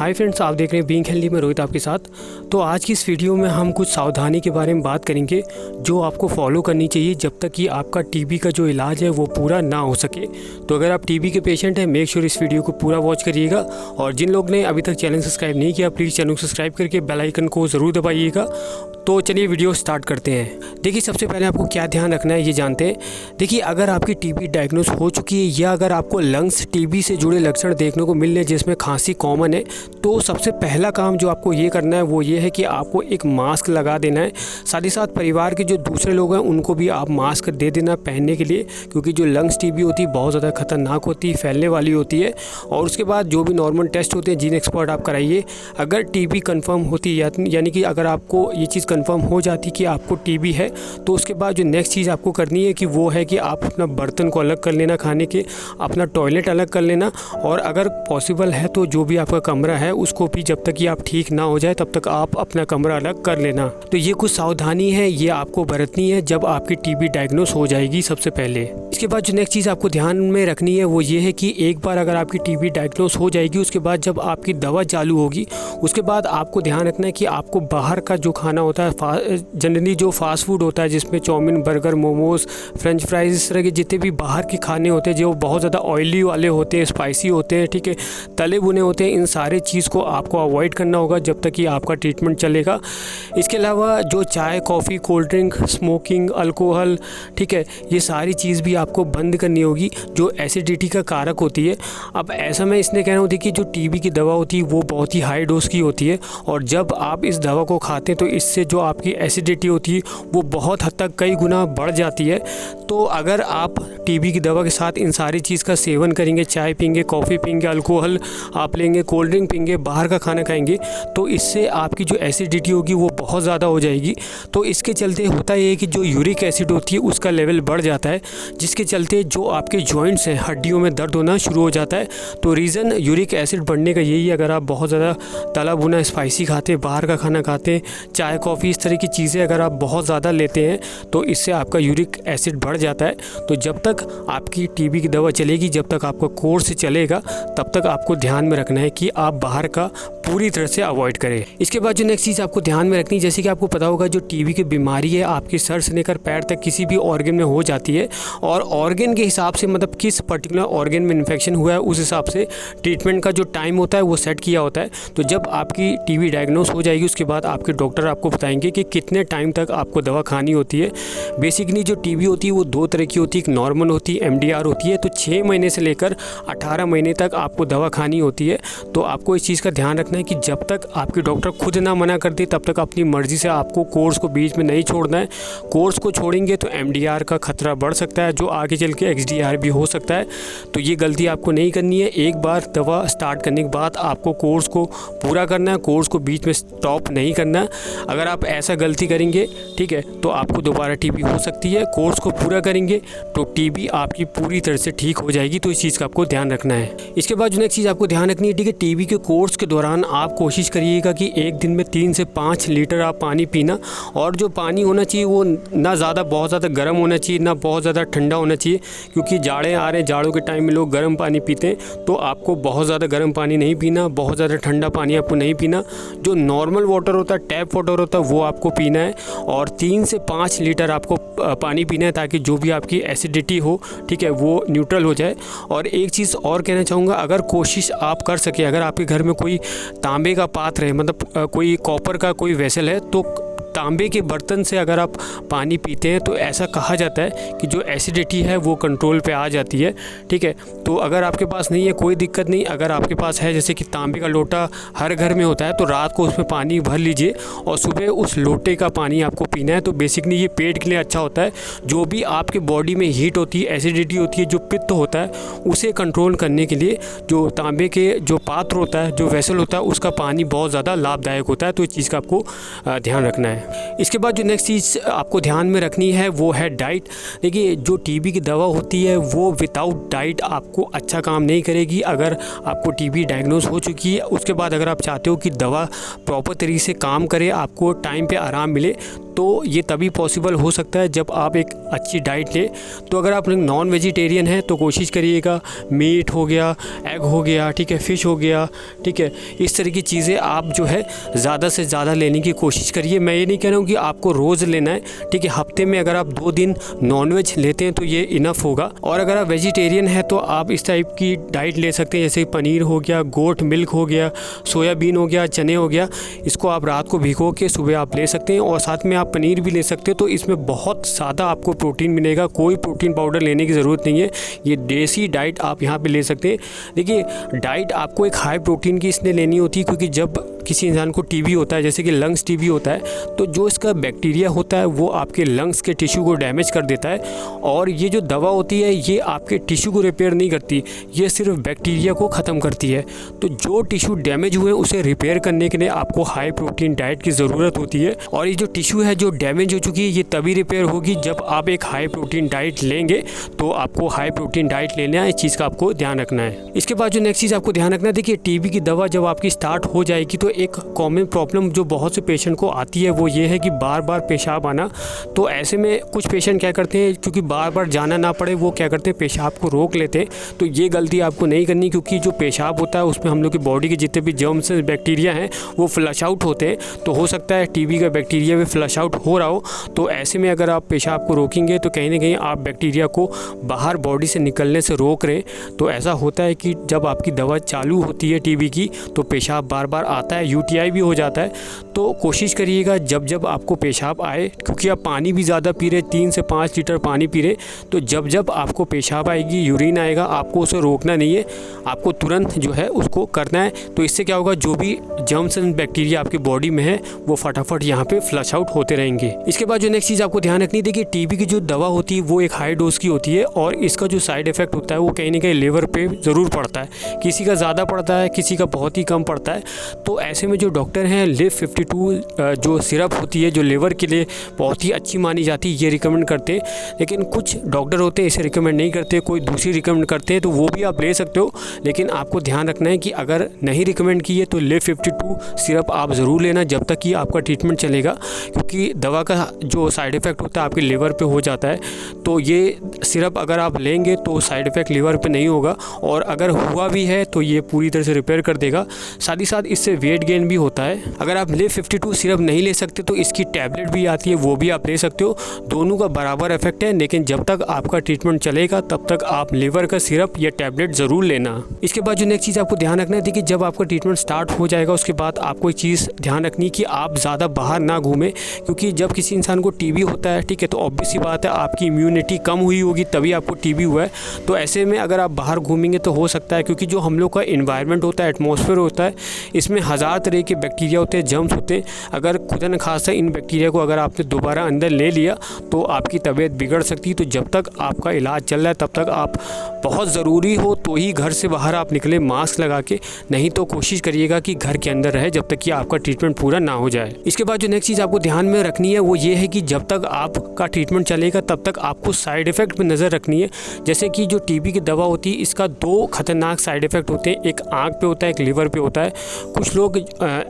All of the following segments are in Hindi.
हाय फ्रेंड्स, आप देख रहे हैं बीइंग हेल्दी में रोहित आपके साथ। तो आज की इस वीडियो में हम कुछ सावधानी के बारे में बात करेंगे जो आपको फॉलो करनी चाहिए जब तक कि आपका टीबी का जो इलाज है वो पूरा ना हो सके। तो अगर आप टीबी के पेशेंट हैं, मेक श्योर इस वीडियो को पूरा वॉच करिएगा। और जिन लोग ने अभी तक चैनल सब्सक्राइब नहीं किया, प्लीज़ चैनल को सब्सक्राइब करके बेल आइकन को ज़रूर दबाइएगा। तो चलिए वीडियो स्टार्ट करते हैं। देखिए, सबसे पहले आपको क्या ध्यान रखना है ये जानते हैं। देखिए, अगर आपकी टीबी डायग्नोस हो चुकी है या अगर आपको लंग्स टीबी से जुड़े लक्षण देखने को मिल रहे हैं जिसमें खांसी कॉमन है, तो सबसे पहला काम जो आपको ये करना है वो ये है कि आपको एक मास्क लगा देना है। साथ ही साथ परिवार के जो दूसरे लोग हैं उनको भी आप मास्क दे देना पहनने के लिए, क्योंकि जो लंग्स टीबी होती है बहुत ज़्यादा खतरनाक होती है, फैलने वाली होती है। और उसके बाद जो भी नॉर्मल टेस्ट होते हैं जीन एक्सपर्ट आप कराइए। अगर टीबी कंफर्म होती है यानी कि अगर आपको ये चीज़ कंफर्म हो जाती कि आपको टीबी है, तो उसके बाद जो नेक्स्ट चीज़ आपको करनी है कि वो है कि आप अपना बर्तन को अलग कर लेना खाने के, अपना टॉयलेट अलग कर लेना, और अगर पॉसिबल है तो जो भी आपका कमरा है उसको भी जब तक कि आप ठीक ना हो जाए तब तक आप अपना कमरा अलग कर लेना। तो ये कुछ सावधानी है, ये आपको बरतनी है जब आपकी टीबी डायग्नोस हो जाएगी सबसे पहले। इसके बाद जो नेक्स्ट चीज़ आपको ध्यान में रखनी है वो ये है कि एक बार अगर आपकी टीबी डायग्नोस हो जाएगी, उसके बाद जब आपकी दवा चालू होगी उसके बाद आपको ध्यान रखना है कि आपको बाहर का जो खाना होता है, जनरली जो फास्ट फूड होता है जिसमें chowmein, burger, momos, french fries, इस तरह के जितने भी बाहर के खाने होते हैं जो बहुत ज़्यादा ऑयली वाले होते हैं, स्पाइसी होते हैं, ठीक है, तले भुने होते हैं, इन सारे चीज़ को आपको अवॉइड करना होगा जब तक कि आपका ट्रीटमेंट चलेगा। इसके अलावा जो चाय, coffee, cold drink, smoking, alcohol, ठीक है, ये सारी चीज़ भी आपको बंद करनी होगी जो एसिडिटी का कारक होती है। अब ऐसा मैं इसलिए कहना होती है कि जो टीबी की दवा होती है वो बहुत ही हाई डोज की होती है, और जब आप इस दवा को खाते हैं तो इससे जो आपकी एसिडिटी होती है वो बहुत हद तक कई गुना बढ़ जाती है। तो अगर आप टीबी की दवा के साथ इन सारी चीज़ का सेवन करेंगे, चाय पीएंगे, कॉफ़ी पीएंगे, अल्कोहल आप लेंगे, कोल्ड ड्रिंक पीएंगे, बाहर का खाना खाएंगे, तो इससे आपकी जो एसिडिटी होगी वो बहुत ज़्यादा हो जाएगी। तो इसके चलते होता ये है कि जो यूरिक एसिड होती है उसका लेवल बढ़ जाता है, जिसके चलते जो आपके जॉइंट्स हैं, हड्डियों में दर्द होना शुरू हो जाता है। तो रीज़न यूरिक एसिड बढ़ने का यही है, अगर आप बहुत ज़्यादा तला भुना स्पाइसी खाते हैं, बाहर का खाना खाते हैं, चाय कॉफ़ी इस तरह की चीज़ें अगर आप बहुत ज़्यादा लेते हैं तो इससे आपका यूरिक एसिड बढ़ जाता है। तो जब तक आपकी टीबी की दवा चलेगी, जब तक आपका कोर्स चलेगा, तब तक आपको ध्यान में रखना है कि आप बाहर का पूरी तरह से अवॉइड करें। इसके बाद जो नेक्स्ट चीज़ आपको ध्यान में रखनी है, जैसे कि आपको पता होगा जो टीबी की बीमारी है आपके सर से लेकर पैर तक किसी भी ऑर्गन में हो जाती है, और ऑर्गन के हिसाब से मतलब किस पर्टिकुलर ऑर्गन में इन्फेक्शन हुआ है उस हिसाब से ट्रीटमेंट का जो टाइम होता है वो सेट किया होता है। तो जब आपकी टीबी डायग्नोस हो जाएगी उसके बाद आपके डॉक्टर आपको बताएंगे कि कितने टाइम तक आपको दवा खानी होती है। बेसिकली जो टीबी होती है वो दो तरह की होती है, एक नॉर्मल होती है, MDR होती है। तो 6 महीने से लेकर 18 महीने तक आपको दवा खानी होती है। तो आपको इस चीज़ का ध्यान रखना है कि जब तक आपके डॉक्टर खुद ना मना कर दे तब तक अपनी मर्ज़ी से आपको कोर्स को बीच में नहीं छोड़ना है। कोर्स को छोड़ेंगे तो MDR का खतरा बढ़ सकता है, जो आगे चल के XDR भी हो सकता है। तो ये गलती आपको नहीं करनी है। एक बार दवा स्टार्ट करने के बाद आपको कोर्स को पूरा करना है, कोर्स को बीच में स्टॉप नहीं करना। अगर आप ऐसा गलती करेंगे, ठीक है, तो आपको दोबारा टीबी हो सकती है। कोर्स को पूरा करेंगे तो टीबी आपकी पूरी तरह से ठीक हो जाएगी। तो इस चीज़ का आपको ध्यान रखना है। इसके बाद जो नेक्स्ट चीज़ आपको ध्यान रखनी है, ठीक है, टीबी के कोर्स के दौरान आप कोशिश करिएगा कि एक दिन में 3 से 5 लीटर आप पानी पीना, और जो पानी होना चाहिए वो ना ज़्यादा बहुत ज़्यादा गर्म होना चाहिए, ना बहुत ज़्यादा ठंडा होना चाहिए, क्योंकि जाड़े आ रहे हैं, जाड़ों के टाइम में लोग गर्म पानी पीते हैं। तो आपको बहुत ज़्यादा गर्म पानी नहीं पीना, बहुत ज़्यादा ठंडा पानी आपको नहीं पीना। जो नॉर्मल वाटर होता है, टैप वाटर होता है, वो आपको पीना है, और 3 से 5 लीटर आपको पानी पीना है ताकि जो भी आपकी एसिडिटी हो, ठीक है, वो न्यूट्रल हो जाए। और एक चीज़ और कहना चाहूँगा, अगर कोशिश आप कर सके, अगर आपके घर में कोई तांबे का पात्र है, मतलब कोई कॉपर का कोई वेसल है, तो तांबे के बर्तन से अगर आप पानी पीते हैं तो ऐसा कहा जाता है कि जो एसिडिटी है वो कंट्रोल पे आ जाती है, ठीक है। तो अगर आपके पास नहीं है कोई दिक्कत नहीं, अगर आपके पास है, जैसे कि तांबे का लोटा हर घर में होता है, तो रात को उसमें पानी भर लीजिए और सुबह उस लोटे का पानी आपको पीना है। तो बेसिकली ये पेट के लिए अच्छा होता है। जो भी आपके बॉडी में हीट होती है, एसिडिटी होती है, जो पित्त होता है, उसे कंट्रोल करने के लिए जो तांबे के जो पात्र होता है, जो वेसल होता है, उसका पानी बहुत ज़्यादा लाभदायक होता है। तो इस चीज़ का आपको ध्यान रखना है। इसके बाद जो नेक्स्ट चीज़ आपको ध्यान में रखनी है वो है डाइट। देखिए, जो टीबी की दवा होती है वो विदाउट डाइट आपको अच्छा काम नहीं करेगी। अगर आपको टीबी डायग्नोस हो चुकी है, उसके बाद अगर आप चाहते हो कि दवा प्रॉपर तरीके से काम करे, आपको टाइम पे आराम मिले, तो ये तभी पॉसिबल हो सकता है जब आप एक अच्छी डाइट लें। तो अगर आप नॉन वेजिटेरियन हैं तो कोशिश करिएगा मीट हो गया, एग हो गया, ठीक है, फ़िश हो गया, ठीक है, इस तरह की चीज़ें आप जो है ज़्यादा से ज़्यादा लेने की कोशिश करिए। मैं ये नहीं कह रहा हूँ कि आपको रोज़ लेना है, ठीक है, हफ्ते में अगर आप 2 दिन नॉनवेज लेते हैं तो ये इनफ होगा। और अगर आप वेजिटेरियन हैं तो आप इस टाइप की डाइट ले सकते हैं, जैसे पनीर हो गया, गोट मिल्क हो गया, सोयाबीन हो गया, चने हो गया। इसको आप रात को भिगो के सुबह आप ले सकते हैं और साथ में आप पनीर भी ले सकते हो। तो इसमें बहुत ज़्यादा आपको प्रोटीन मिलेगा, कोई प्रोटीन पाउडर लेने की ज़रूरत नहीं है। ये देसी डाइट आप यहाँ पे ले सकते हैं। देखिए, डाइट आपको एक हाई प्रोटीन की इसलिए लेनी होती है क्योंकि जब किसी इंसान को टीबी होता है, जैसे कि लंग्स टीबी होता है, तो जो इसका बैक्टीरिया होता है वो आपके लंग्स के टिश्यू को डैमेज कर देता है। और ये जो दवा होती है ये आपके टिश्यू को रिपेयर नहीं करती, ये सिर्फ बैक्टीरिया को ख़त्म करती है। तो जो टिश्यू डैमेज हुए उसे रिपेयर करने के लिए आपको हाई प्रोटीन डाइट की ज़रूरत होती है। और ये जो टिश्यू है जो डैमेज हो चुकी है ये तभी रिपेयर होगी जब आप एक हाई प्रोटीन डाइट लेंगे। तो आपको हाई प्रोटीन डाइट लेना है, इस चीज़ का आपको ध्यान रखना है। इसके बाद जो नेक्स्ट चीज़ आपको ध्यान रखना है, देखिए टीबी की दवा जब आपकी स्टार्ट हो जाएगी तो एक कॉमन प्रॉब्लम जो बहुत से पेशेंट को आती है वो ये है कि बार बार पेशाब आना। तो ऐसे में कुछ पेशेंट क्या करते हैं, क्योंकि बार बार जाना ना पड़े, वो क्या करते हैं, पेशाब को रोक लेते हैं। तो ये गलती आपको नहीं करनी, क्योंकि जो पेशाब होता है उसमें हम लोग की बॉडी के जितने भी जर्म्स बैक्टीरिया हैं वो फ्लश आउट होते हैं। तो हो सकता है टीबी का बैक्टीरिया भी फ्लश आउट हो रहा हो। तो ऐसे में अगर आप पेशाब को रोकेंगे तो कहीं ना कहीं आप बैक्टीरिया को बाहर बॉडी से निकलने से रोक रहे हैं। तो ऐसा होता है कि जब आपकी दवा चालू होती है टीबी की तो पेशाब बार बार आता है, यूटीआई भी हो जाता है। तो कोशिश करिएगा जब जब आपको पेशाब आए, क्योंकि आप पानी भी ज़्यादा पी रहे, 3 से 5 लीटर पानी पी रहे, तो जब जब आपको पेशाब आएगी, यूरिन आएगा, आपको उसे रोकना नहीं है, आपको तुरंत जो है उसको करना है। तो इससे क्या होगा, जो भी जर्म्स एंड बैक्टीरिया आपकी बॉडी में है वो फटाफट यहाँ पे फ्लश आउट होते रहेंगे। इसके बाद जो नेक्स्ट चीज़ आपको ध्यान रखनी है, देखिए टीबी की जो दवा होती है वो एक हाई डोज की होती है और इसका जो साइड इफेक्ट होता है वो कहीं ना कहीं लिवर पे ज़रूर पड़ता है। किसी का ज़्यादा पड़ता है, किसी का बहुत ही कम पड़ता है। तो ऐसे में जो डॉक्टर हैं LIV52 जो सिरप होती है जो लिवर के लिए बहुत ही अच्छी मानी जाती है, ये रिकमेंड करते हैं। लेकिन कुछ डॉक्टर होते हैं इसे रिकमेंड नहीं करते, कोई दूसरी रिकमेंड करते हैं, तो वो भी आप ले सकते हो। लेकिन आपको ध्यान रखना है कि अगर नहीं रिकमेंड की है तो LIV52 सिरप आप ज़रूर लेना जब तक कि आपका ट्रीटमेंट चलेगा, क्योंकि दवा का जो साइड इफ़ेक्ट होता है आपके लिवर पे हो जाता है। तो ये सिरप अगर आप लेंगे तो साइड इफ़ेक्ट लिवर पे नहीं होगा, और अगर हुआ भी है तो ये पूरी तरह से रिपेयर कर देगा। साथ ही साथ इससे वेट गेन भी होता है। अगर आप LIV52 सिरप नहीं ले सकते तो इसकी टैबलेट भी आती है, वो भी आप ले सकते हो। दोनों का बराबर इफेक्ट है, लेकिन जब तक आपका ट्रीटमेंट चलेगा तब तक आप लिवर का सिरप या टैबलेट ज़रूर लेना। इसके बाद जो नेक्स्ट चीज़ आपको ध्यान रखना है, देखिए जब आपका ट्रीटमेंट स्टार्ट हो जाएगा उसके बाद आपको एक चीज़ ध्यान रखनी है कि आप ज़्यादा बाहर ना घूमें, क्योंकि जब किसी इंसान को टीबी होता है, ठीक है, तो ऑब्वियस सी बात है आपकी इम्यूनिटी कम हुई होगी तभी आपको टीबी हुआ है। तो ऐसे में अगर आप बाहर घूमेंगे तो हो सकता है, क्योंकि जो हम लोग का इन्वायरमेंट होता है, एटमॉस्फेयर होता है, इसमें हज़ार तरह के बैक्टीरिया होते हैं, जर्म्स होते हैं। अगर खुदा न खासा इन बैक्टीरिया को अगर आपने दोबारा अंदर ले लिया तो आपकी तबीयत बिगड़ सकती है। तो जब तक आपका इलाज चल रहा है तब तक आप बहुत ज़रूरी हो तो ही घर से बाहर आप निकले मास्क लगा के, नहीं तो कोशिश करिएगा कि घर के अंदर रहे जब तक कि आपका ट्रीटमेंट पूरा ना हो जाए। इसके बाद जो नेक्स्ट चीज़ आपको ध्यान में रखनी है वो ये है कि जब तक आपका ट्रीटमेंट चलेगा तब तक आपको साइड इफ़ेक्ट पर नज़र रखनी है। जैसे कि जो टीबी की दवा होती है इसका 2 खतरनाक साइड इफ़ेक्ट होते हैं, एक आँख पे होता है, एक लिवर पे होता है। कुछ लोग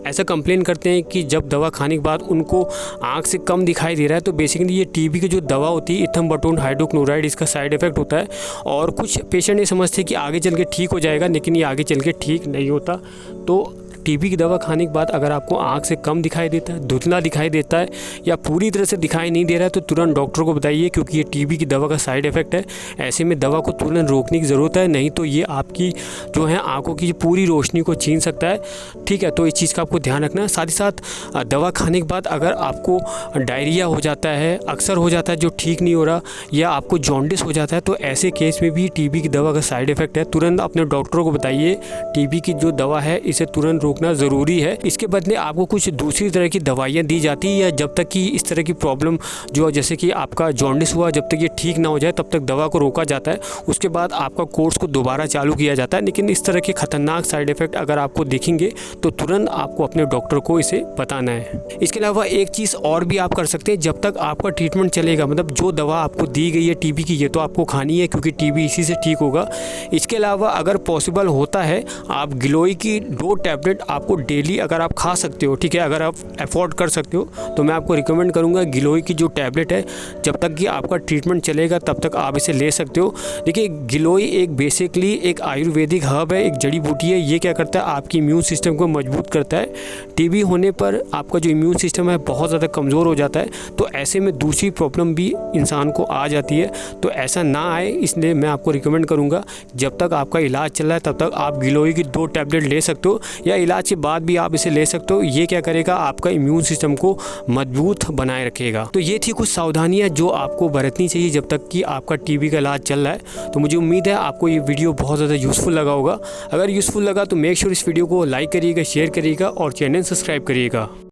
ऐसा कंप्लेन करते हैं कि जब दवा खाने के बाद उनको आँख से कम दिखाई दे रहा है, तो बेसिकली ये टीबी की जो दवा होती है इथम्बटोन हाइड्रोक्लोराइड, इसका साइड इफ़ेक्ट होता है। और कुछ पेशेंट ये समझते हैं कि आगे चल के ठीक हो जाएगा, लेकिन ये आगे चल के ठीक नहीं होता। तो टीबी की दवा खाने के बाद अगर आपको आँख से कम दिखाई देता है, धुंधला दिखाई देता है या पूरी तरह से दिखाई नहीं दे रहा है तो तुरंत डॉक्टर को बताइए, क्योंकि ये टीबी की दवा का साइड इफ़ेक्ट है। ऐसे में दवा को तुरंत रोकने की ज़रूरत है, नहीं तो ये आपकी जो है आँखों की पूरी रोशनी को छीन सकता है। ठीक है, तो इस चीज़ का आपको ध्यान रखना है। साथ ही साथ दवा खाने के बाद अगर आपको डायरिया हो जाता है, अक्सर हो जाता है जो ठीक नहीं हो रहा, या आपको जॉन्डिस हो जाता है, तो ऐसे केस में भी टीबी की दवा का साइड इफ़ेक्ट है। तुरंत अपने डॉक्टर को बताइए, टीबी की जो दवा है इसे तुरंत रोकना ज़रूरी है। इसके बदले आपको कुछ दूसरी तरह की दवाइयाँ दी जाती है, या जब तक कि इस तरह की प्रॉब्लम जो जैसे कि आपका जॉन्डिस हुआ, जब तक ये ठीक ना हो जाए तब तक दवा को रोका जाता है। उसके बाद आपका कोर्स को दोबारा चालू किया जाता है। लेकिन इस तरह के खतरनाक साइड इफ़ेक्ट अगर आपको दिखेंगे तो तुरंत आपको अपने डॉक्टर को इसे बताना है। इसके अलावा एक चीज़ और भी आप कर सकते हैं, जब तक आपका ट्रीटमेंट चलेगा, मतलब जो दवा आपको दी गई है टीबी की, ये तो आपको खानी है क्योंकि टीबी इसी से ठीक होगा। इसके अलावा अगर पॉसिबल होता है आप गिलोय की 2 टैबलेट बट आपको डेली अगर आप खा सकते हो, ठीक है, अगर आप अफोर्ड कर सकते हो तो मैं आपको रिकमेंड करूँगा गिलोय की जो टैबलेट है, जब तक कि आपका ट्रीटमेंट चलेगा तब तक आप इसे ले सकते हो। देखिए गिलोय एक बेसिकली एक आयुर्वेदिक हर्ब है, एक जड़ी बूटी है। ये क्या करता है, आपकी इम्यून सिस्टम को मजबूत करता है। टीबी होने पर आपका जो इम्यून सिस्टम है बहुत ज़्यादा कमज़ोर हो जाता है, तो ऐसे में दूसरी प्रॉब्लम भी इंसान को आ जाती है। तो ऐसा ना आए इसलिए मैं आपको रिकमेंड करूँगा जब तक आपका इलाज चल रहा है तब तक आप गिलोय की 2 टैबलेट ले सकते हो, या इलाज के बाद भी आप इसे ले सकते हो। ये क्या करेगा, आपका इम्यून सिस्टम को मजबूत बनाए रखेगा। तो ये थी कुछ सावधानियाँ जो आपको बरतनी चाहिए जब तक कि आपका टीबी का इलाज चल रहा है। तो मुझे उम्मीद है आपको ये वीडियो बहुत ज़्यादा यूज़फुल लगा होगा। अगर यूज़फुल लगा तो मेक श्योर इस वीडियो को लाइक करिएगा, शेयर करिएगा और चैनल सब्सक्राइब करिएगा।